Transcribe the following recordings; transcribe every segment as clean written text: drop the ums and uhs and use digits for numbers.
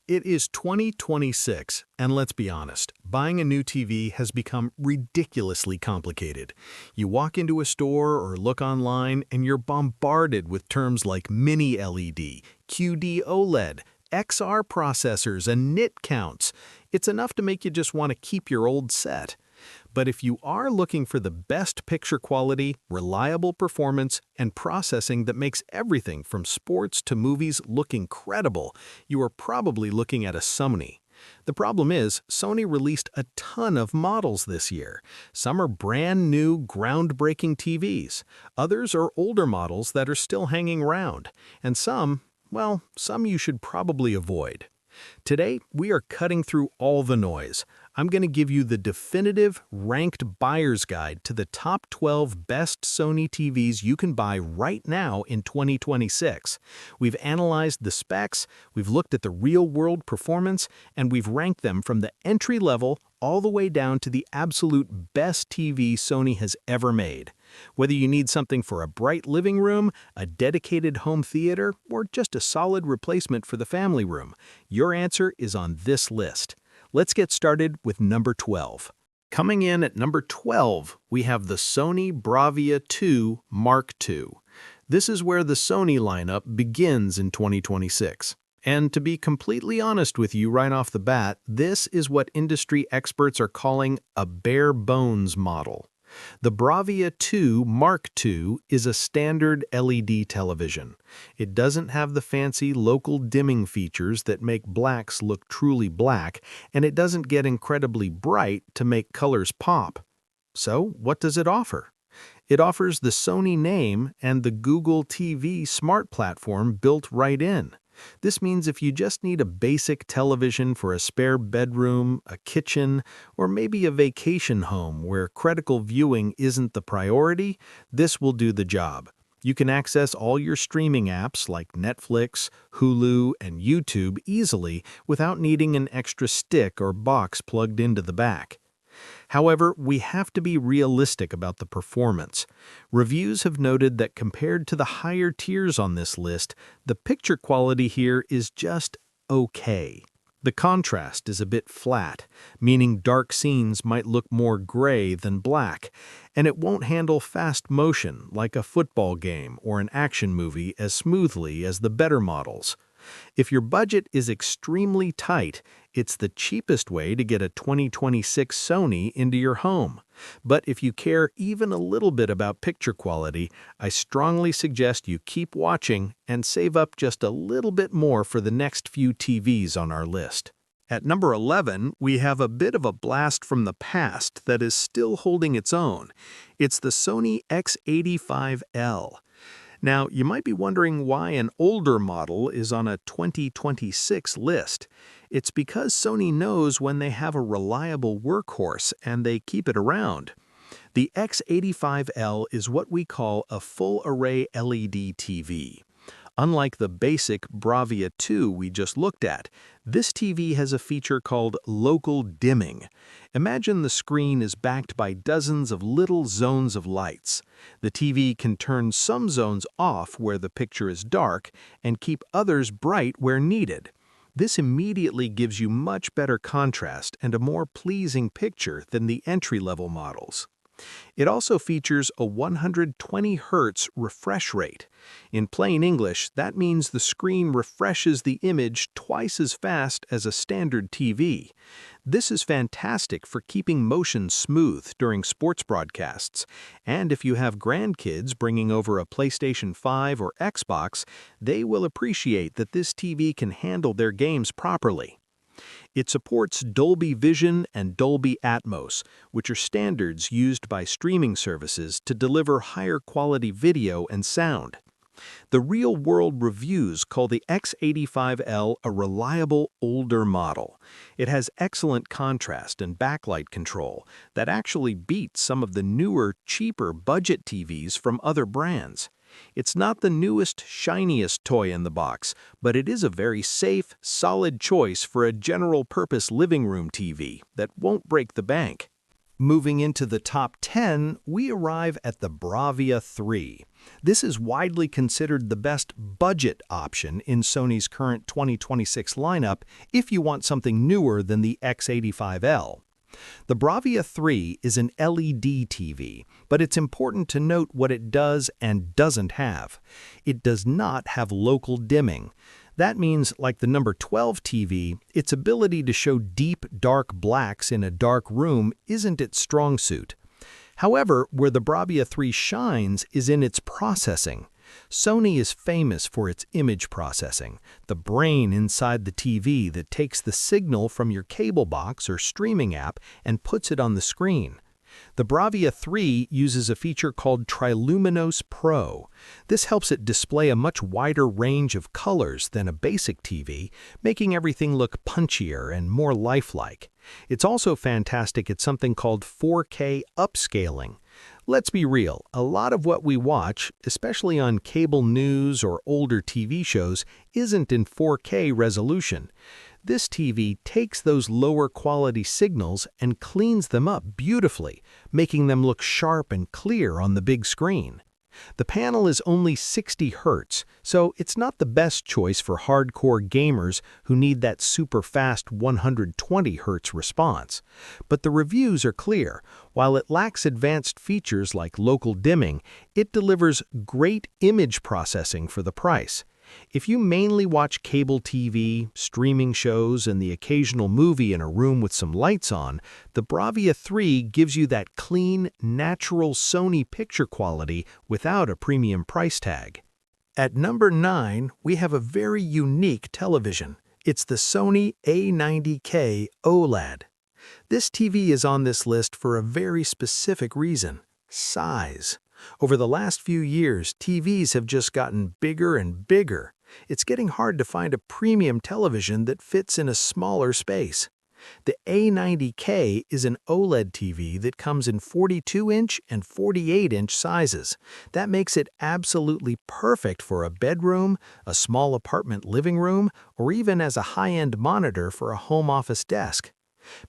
It is 2026, and let's be honest, buying a new TV has become ridiculously complicated. You walk into a store or look online, and you're bombarded with terms like mini LED, QD-OLED, XR processors, and nit counts. It's enough to make you just want to keep your old set. But if you are looking for the best picture quality, reliable performance, and processing that makes everything from sports to movies look incredible, you are probably looking at a Sony. The problem is, Sony released a ton of models this year. Some are brand new, groundbreaking TVs. Others are older models that are still hanging around. And some you should probably avoid. Today, we are cutting through all the noise. I'm going to give you the definitive, ranked buyer's guide to the top 12 best Sony TVs you can buy right now in 2026. We've analyzed the specs, we've looked at the real-world performance, and we've ranked them from the entry level all the way down to the absolute best TV Sony has ever made. Whether you need something for a bright living room, a dedicated home theater, or just a solid replacement for the family room, your answer is on this list. Let's get started with number 12. Coming in at number 12, we have the Sony Bravia 2 Mark II. This is where the Sony lineup begins in 2026. And to be completely honest with you right off the bat, this is what industry experts are calling a bare bones model. The Bravia 2 Mark II is a standard LED television. It doesn't have the fancy local dimming features that make blacks look truly black, and it doesn't get incredibly bright to make colors pop. So, what does it offer? It offers the Sony name and the Google TV smart platform built right in. This means if you just need a basic television for a spare bedroom, a kitchen, or maybe a vacation home where critical viewing isn't the priority, this will do the job. You can access all your streaming apps like Netflix, Hulu, and YouTube easily without needing an extra stick or box plugged into the back. However, we have to be realistic about the performance. Reviews have noted that compared to the higher tiers on this list, the picture quality here is just okay. The contrast is a bit flat, meaning dark scenes might look more gray than black, and it won't handle fast motion like a football game or an action movie as smoothly as the better models. If your budget is extremely tight, it's the cheapest way to get a 2026 Sony into your home. But if you care even a little bit about picture quality, I strongly suggest you keep watching and save up just a little bit more for the next few TVs on our list. At number 11, we have a bit of a blast from the past that is still holding its own. It's the Sony X85L. Now, you might be wondering why an older model is on a 2026 list. It's because Sony knows when they have a reliable workhorse and they keep it around. The X85L is what we call a full-array LED TV. Unlike the basic Bravia 2 we just looked at, this TV has a feature called local dimming. Imagine the screen is backed by dozens of little zones of lights. The TV can turn some zones off where the picture is dark and keep others bright where needed. This immediately gives you much better contrast and a more pleasing picture than the entry-level models. It also features a 120 Hz refresh rate. In plain English, that means the screen refreshes the image twice as fast as a standard TV. This is fantastic for keeping motion smooth during sports broadcasts. And if you have grandkids bringing over a PlayStation 5 or Xbox, they will appreciate that this TV can handle their games properly. It supports Dolby Vision and Dolby Atmos, which are standards used by streaming services to deliver higher quality video and sound. The real-world reviews call the X85L a reliable older model. It has excellent contrast and backlight control that actually beats some of the newer, cheaper budget TVs from other brands. It's not the newest, shiniest toy in the box, but it is a very safe, solid choice for a general-purpose living room TV that won't break the bank. Moving into the top 10, we arrive at the Bravia 3. This is widely considered the best budget option in Sony's current 2026 lineup if you want something newer than the X85L. The Bravia 3 is an LED TV, but it's important to note what it does and doesn't have. It does not have local dimming. That means, like the number 12 TV, its ability to show deep, dark blacks in a dark room isn't its strong suit. However, where the Bravia 3 shines is in its processing. Sony is famous for its image processing, the brain inside the TV that takes the signal from your cable box or streaming app and puts it on the screen. The Bravia 3 uses a feature called Triluminos Pro. This helps it display a much wider range of colors than a basic TV, making everything look punchier and more lifelike. It's also fantastic at something called 4K upscaling. Let's be real, a lot of what we watch, especially on cable news or older TV shows, isn't in 4K resolution. This TV takes those lower quality signals and cleans them up beautifully, making them look sharp and clear on the big screen. The panel is only 60 Hz, so it's not the best choice for hardcore gamers who need that super fast 120 Hz response. But the reviews are clear. While it lacks advanced features like local dimming, it delivers great image processing for the price. If you mainly watch cable TV, streaming shows, and the occasional movie in a room with some lights on, the Bravia 3 gives you that clean, natural Sony picture quality without a premium price tag. At number 9, we have a very unique television. It's the Sony A90K OLED. This TV is on this list for a very specific reason: size. Over the last few years, TVs have just gotten bigger and bigger. It's getting hard to find a premium television that fits in a smaller space. The A90K is an OLED TV that comes in 42-inch and 48-inch sizes. That makes it absolutely perfect for a bedroom, a small apartment living room, or even as a high-end monitor for a home office desk.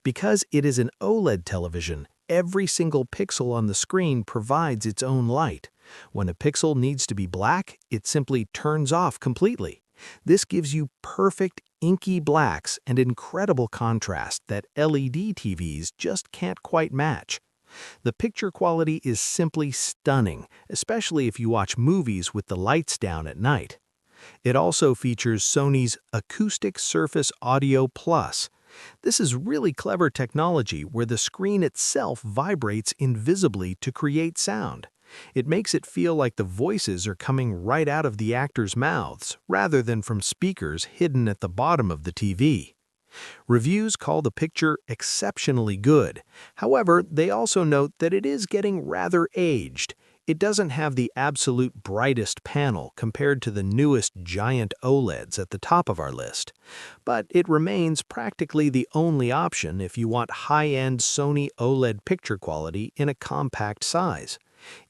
Because it is an OLED television, every single pixel on the screen provides its own light. When a pixel needs to be black, it simply turns off completely. This gives you perfect inky blacks and incredible contrast that LED TVs just can't quite match. The picture quality is simply stunning, especially if you watch movies with the lights down at night. It also features Sony's Acoustic Surface Audio Plus. This is really clever technology where the screen itself vibrates invisibly to create sound. It makes it feel like the voices are coming right out of the actors' mouths, rather than from speakers hidden at the bottom of the TV. Reviews call the picture exceptionally good. However, they also note that it is getting rather aged. It doesn't have the absolute brightest panel compared to the newest giant OLEDs at the top of our list. But it remains practically the only option if you want high-end Sony OLED picture quality in a compact size.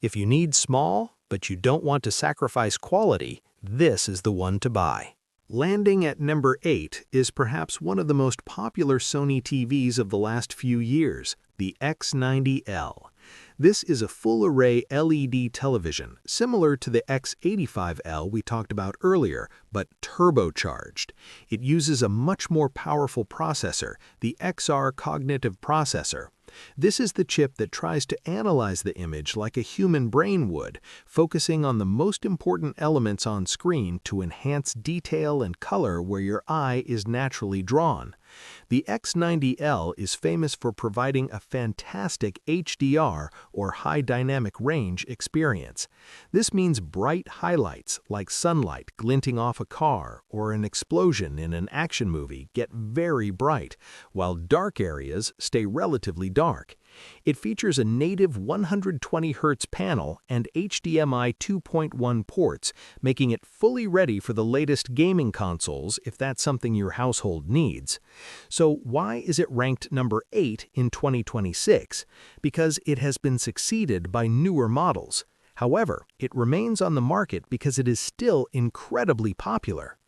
If you need small, but you don't want to sacrifice quality, this is the one to buy. Landing at number 8 is perhaps one of the most popular Sony TVs of the last few years, the X90L. This is a full-array LED television, similar to the X85L we talked about earlier, but turbocharged. It uses a much more powerful processor, the XR cognitive processor. This is the chip that tries to analyze the image like a human brain would, focusing on the most important elements on screen to enhance detail and color where your eye is naturally drawn. The X90L is famous for providing a fantastic HDR, or high dynamic range, experience. This means bright highlights like sunlight glinting off a car or an explosion in an action movie get very bright, while dark areas stay relatively dark. It features a native 120 Hz panel and HDMI 2.1 ports, making it fully ready for the latest gaming consoles if that's something your household needs. So why is it ranked number 8 in 2026? Because it has been succeeded by newer models. However, it remains on the market because it is still incredibly popular.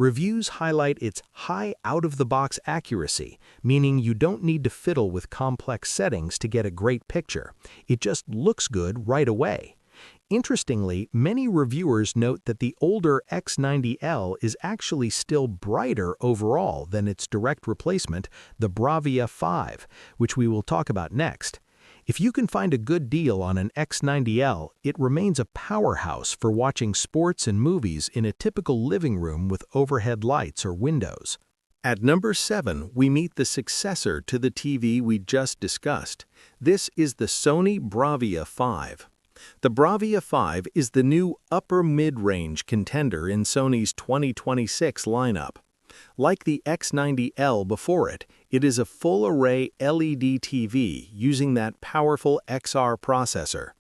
Reviews highlight its high out-of-the-box accuracy, meaning you don't need to fiddle with complex settings to get a great picture. It just looks good right away. Interestingly, many reviewers note that the older X90L is actually still brighter overall than its direct replacement, the Bravia 5, which we will talk about next. If you can find a good deal on an X90L, it remains a powerhouse for watching sports and movies in a typical living room with overhead lights or windows. At number 7, we meet the successor to the TV we just discussed. This is the Sony Bravia 5. The Bravia 5 is the new upper mid-range contender in Sony's 2026 lineup. Like the X90L before it, it is a full-array LED TV using that powerful XR processor.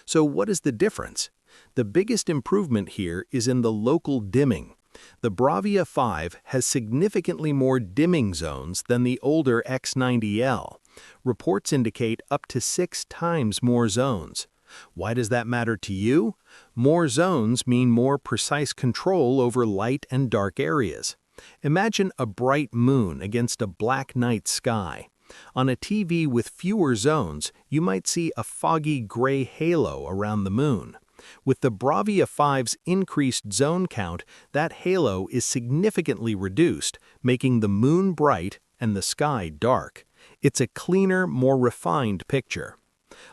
So what is the difference? The biggest improvement here is in the local dimming. The Bravia 5 has significantly more dimming zones than the older X90L. Reports indicate up to 6 times more zones. Why does that matter to you? More zones mean more precise control over light and dark areas. Imagine a bright moon against a black night sky. On a TV with fewer zones, you might see a foggy gray halo around the moon. With the Bravia 5's increased zone count, that halo is significantly reduced, making the moon bright and the sky dark. It's a cleaner, more refined picture.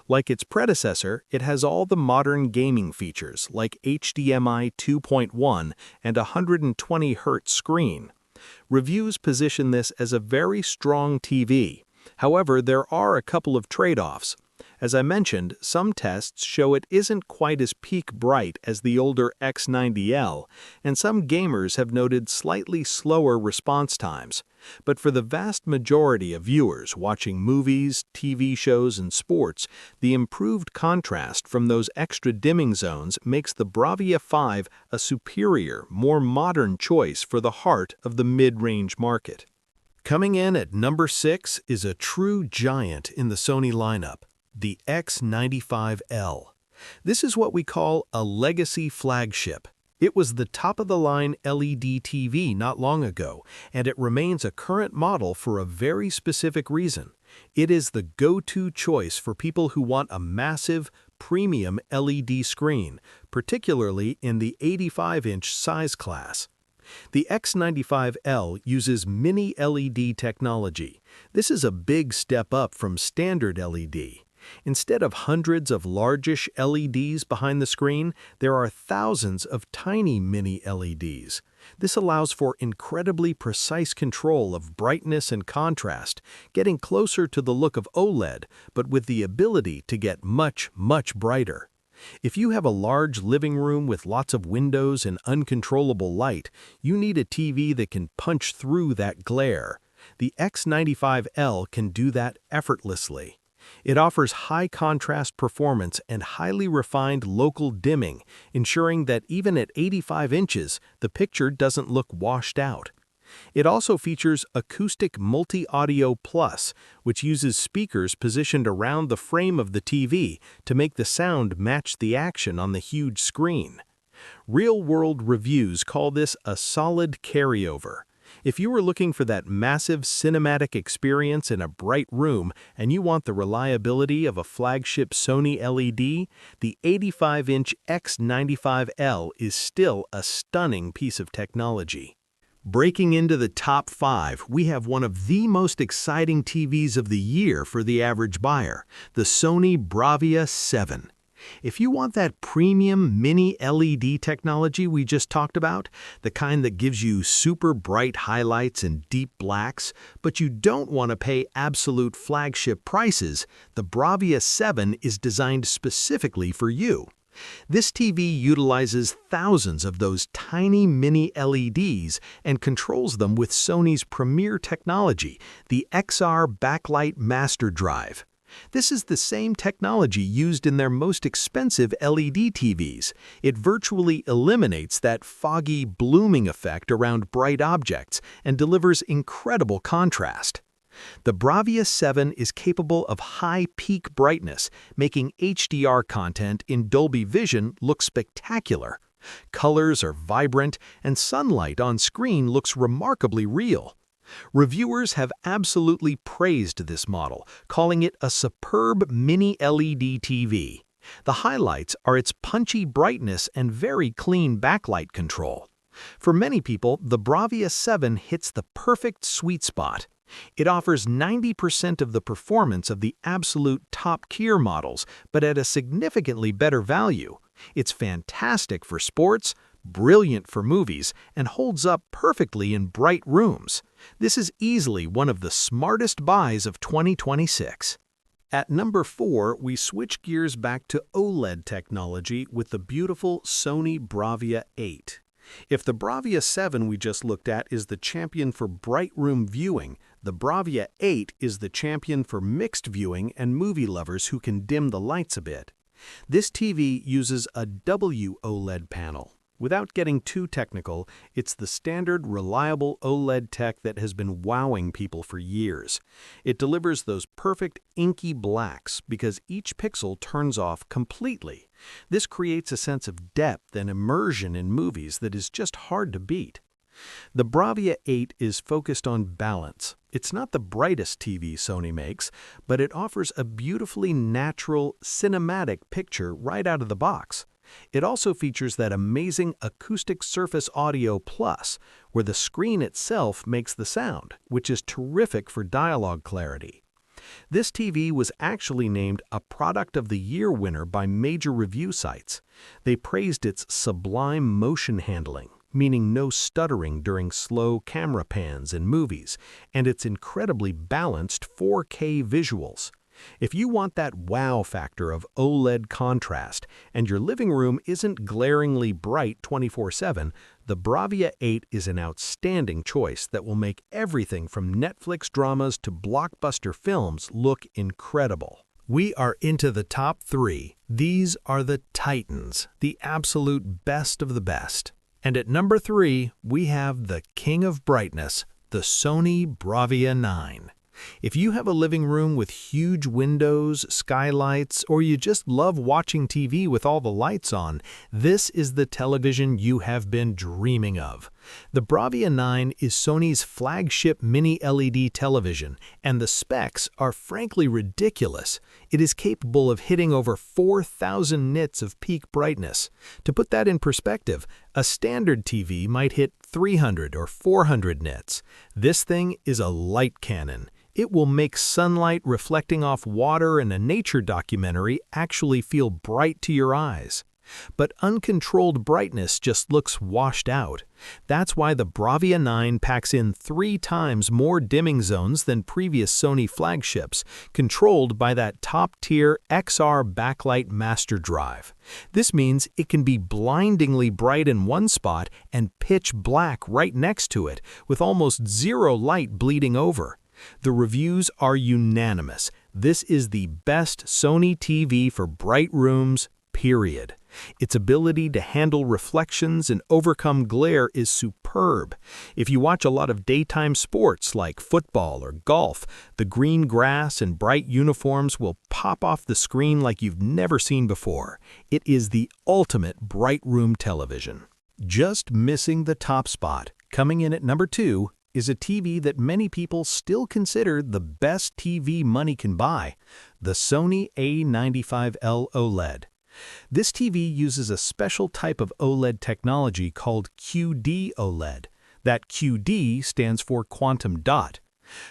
Like its predecessor, it has all the modern gaming features like HDMI 2.1 and a 120 Hz screen. Reviews position this as a very strong TV. However, there are a couple of trade-offs. As I mentioned, some tests show it isn't quite as peak bright as the older X90L, and some gamers have noted slightly slower response times. But for the vast majority of viewers watching movies, TV shows, and sports, the improved contrast from those extra dimming zones makes the Bravia 5 a superior, more modern choice for the heart of the mid-range market. Coming in at number 6 is a true giant in the Sony lineup, the X95L. This is what we call a legacy flagship. It was the top-of-the-line LED TV not long ago, and it remains a current model for a very specific reason. It is the go-to choice for people who want a massive, premium LED screen, particularly in the 85-inch size class. The X95L uses mini LED technology. This is a big step up from standard LED. Instead of hundreds of largish LEDs behind the screen, there are thousands of tiny mini LEDs. This allows for incredibly precise control of brightness and contrast, getting closer to the look of OLED, but with the ability to get much, much brighter. If you have a large living room with lots of windows and uncontrollable light, you need a TV that can punch through that glare. The X95L can do that effortlessly. It offers high-contrast performance and highly refined local dimming, ensuring that even at 85 inches, the picture doesn't look washed out. It also features Acoustic Multi-Audio Plus, which uses speakers positioned around the frame of the TV to make the sound match the action on the huge screen. Real-world reviews call this a solid carryover. If you are looking for that massive cinematic experience in a bright room and you want the reliability of a flagship Sony LED, the 85-inch X95L is still a stunning piece of technology. Breaking into the top 5, we have one of the most exciting TVs of the year for the average buyer, the Sony Bravia 7. If you want that premium mini LED technology we just talked about, the kind that gives you super bright highlights and deep blacks, but you don't want to pay absolute flagship prices, the Bravia 7 is designed specifically for you. This TV utilizes thousands of those tiny mini LEDs and controls them with Sony's premier technology, the XR Backlight Master Drive. This is the same technology used in their most expensive LED TVs. It virtually eliminates that foggy, blooming effect around bright objects and delivers incredible contrast. The Bravia 7 is capable of high peak brightness, making HDR content in Dolby Vision look spectacular. Colors are vibrant, and sunlight on screen looks remarkably real. Reviewers have absolutely praised this model, calling it a superb mini LED TV. The highlights are its punchy brightness and very clean backlight control. For many people, the Bravia 7 hits the perfect sweet spot. It offers 90% of the performance of the absolute top-tier models, but at a significantly better value. It's fantastic for sports, brilliant for movies, and holds up perfectly in bright rooms. This is easily one of the smartest buys of 2026. At number 4, we switch gears back to OLED technology with the beautiful Sony Bravia 8. If the Bravia 7 we just looked at is the champion for bright room viewing, the Bravia 8 is the champion for mixed viewing and movie lovers who can dim the lights a bit. This TV uses a WOLED panel. Without getting too technical, it's the standard, reliable OLED tech that has been wowing people for years. It delivers those perfect inky blacks because each pixel turns off completely. This creates a sense of depth and immersion in movies that is just hard to beat. The Bravia 8 is focused on balance. It's not the brightest TV Sony makes, but it offers a beautifully natural, cinematic picture right out of the box. It also features that amazing Acoustic Surface Audio Plus, where the screen itself makes the sound, which is terrific for dialogue clarity. This TV was actually named a Product of the Year winner by major review sites. They praised its sublime motion handling, meaning no stuttering during slow camera pans in movies, and its incredibly balanced 4K visuals. If you want that wow factor of OLED contrast and your living room isn't glaringly bright 24/7, the Bravia 8 is an outstanding choice that will make everything from Netflix dramas to blockbuster films look incredible. We are into the top 3. These are the titans, the absolute best of the best. And at number 3, we have the king of brightness, the Sony Bravia 9. If you have a living room with huge windows, skylights, or you just love watching TV with all the lights on, this is the television you have been dreaming of. The Bravia 9 is Sony's flagship mini LED television, and the specs are frankly ridiculous. It is capable of hitting over 4,000 nits of peak brightness. To put that in perspective, a standard TV might hit 300 or 400 nits. This thing is a light cannon. It will make sunlight reflecting off water in a nature documentary actually feel bright to your eyes. But uncontrolled brightness just looks washed out. That's why the Bravia 9 packs in 3 times more dimming zones than previous Sony flagships, controlled by that top-tier XR backlight master drive. This means it can be blindingly bright in one spot and pitch black right next to it, with almost zero light bleeding over. The reviews are unanimous. This is the best Sony TV for bright rooms, period. Its ability to handle reflections and overcome glare is superb. If you watch a lot of daytime sports like football or golf, the green grass and bright uniforms will pop off the screen like you've never seen before. It is the ultimate bright room television. Just missing the top spot, coming in at number 2, is a TV that many people still consider the best TV money can buy, the Sony A95L OLED. This TV uses a special type of OLED technology called QD-OLED. That QD stands for quantum dot.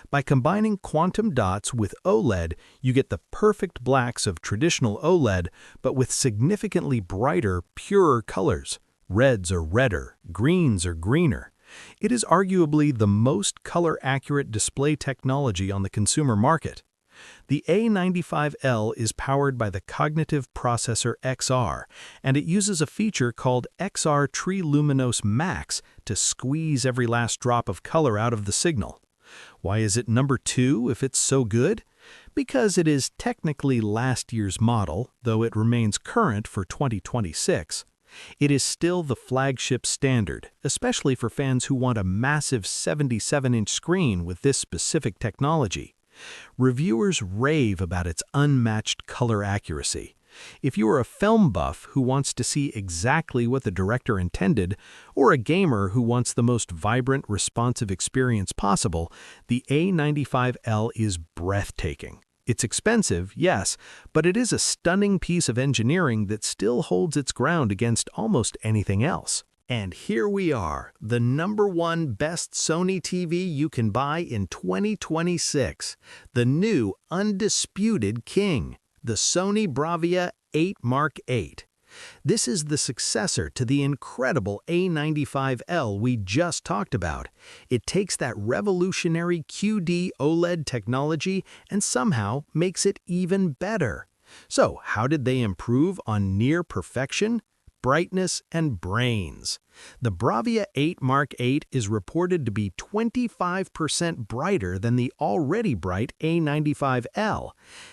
By combining quantum dots with OLED, you get the perfect blacks of traditional OLED, but with significantly brighter, purer colors. Reds are redder, greens are greener. It is arguably the most color-accurate display technology on the consumer market. The A95L is powered by the cognitive processor XR, and it uses a feature called XR Triluminos Max to squeeze every last drop of color out of the signal. Why is it number 2 if it's so good? Because it is technically last year's model, though it remains current for 2026. It is still the flagship standard, especially for fans who want a massive 77-inch screen with this specific technology. Reviewers rave about its unmatched color accuracy. If you are a film buff who wants to see exactly what the director intended, or a gamer who wants the most vibrant, responsive experience possible, the A95L is breathtaking. It's expensive, yes, but it is a stunning piece of engineering that still holds its ground against almost anything else. And here we are, the #1 best Sony TV you can buy in 2026, the new undisputed king, the Sony Bravia 8 Mark VIII. This is the successor to the incredible A95L we just talked about. It takes that revolutionary QD-OLED technology and somehow makes it even better. So, how did they improve on near perfection? Brightness and brains. The Bravia 8 Mark VIII is reported to be 25% brighter than the already bright A95L.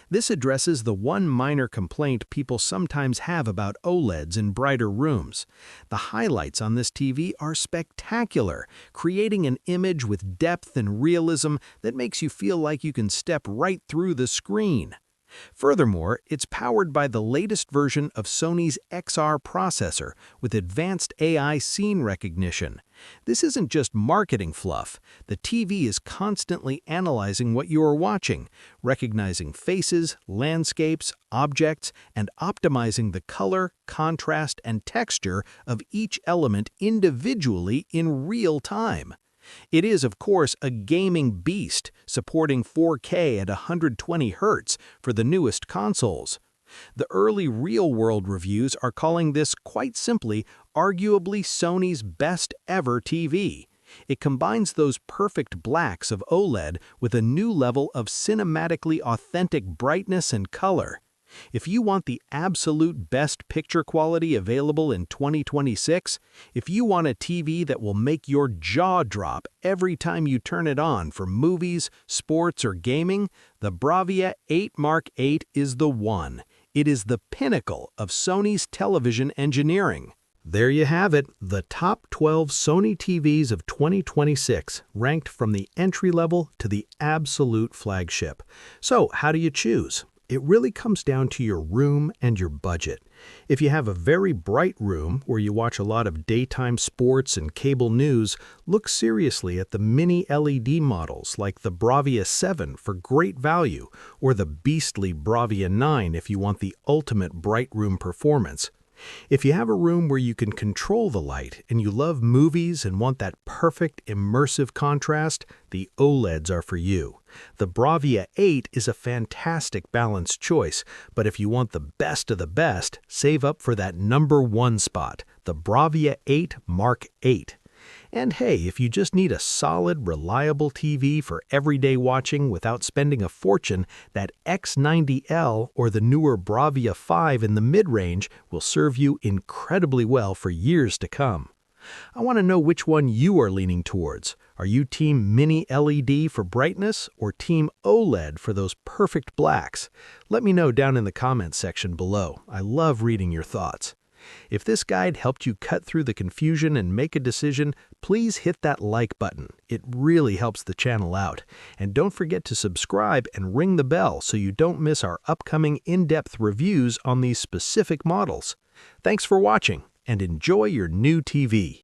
This addresses the one minor complaint people sometimes have about OLEDs in brighter rooms. The highlights on this TV are spectacular, creating an image with depth and realism that makes you feel like you can step right through the screen. Furthermore, it's powered by the latest version of Sony's XR processor with advanced AI scene recognition. This isn't just marketing fluff. The TV is constantly analyzing what you are watching, recognizing faces, landscapes, objects, and optimizing the color, contrast, and texture of each element individually in real time. It is, of course, a gaming beast, supporting 4K at 120 Hz for the newest consoles. The early real-world reviews are calling this, quite simply, arguably Sony's best ever TV. It combines those perfect blacks of OLED with a new level of cinematically authentic brightness and color. If you want the absolute best picture quality available in 2026, if you want a TV that will make your jaw drop every time you turn it on for movies, sports, or gaming, the Bravia 8 Mark VIII is the one. It is the pinnacle of Sony's television engineering. There you have it, the top 12 Sony TVs of 2026, ranked from the entry-level to the absolute flagship. So, how do you choose? It really comes down to your room and your budget. If you have a very bright room where you watch a lot of daytime sports and cable news, look seriously at the mini LED models like the Bravia 7 for great value, or the beastly Bravia 9 if you want the ultimate bright room performance. If you have a room where you can control the light and you love movies and want that perfect immersive contrast, the OLEDs are for you. The Bravia 8 is a fantastic balanced choice, but if you want the best of the best, save up for that #1 spot, the Bravia 8 Mark VIII. And hey, if you just need a solid, reliable TV for everyday watching without spending a fortune, that X90L or the newer Bravia 5 in the mid-range will serve you incredibly well for years to come. I want to know which one you are leaning towards. Are you team mini LED for brightness or team OLED for those perfect blacks? Let me know down in the comments section below. I love reading your thoughts. If this guide helped you cut through the confusion and make a decision, please hit that like button. It really helps the channel out. And don't forget to subscribe and ring the bell so you don't miss our upcoming in-depth reviews on these specific models. Thanks for watching, and enjoy your new TV.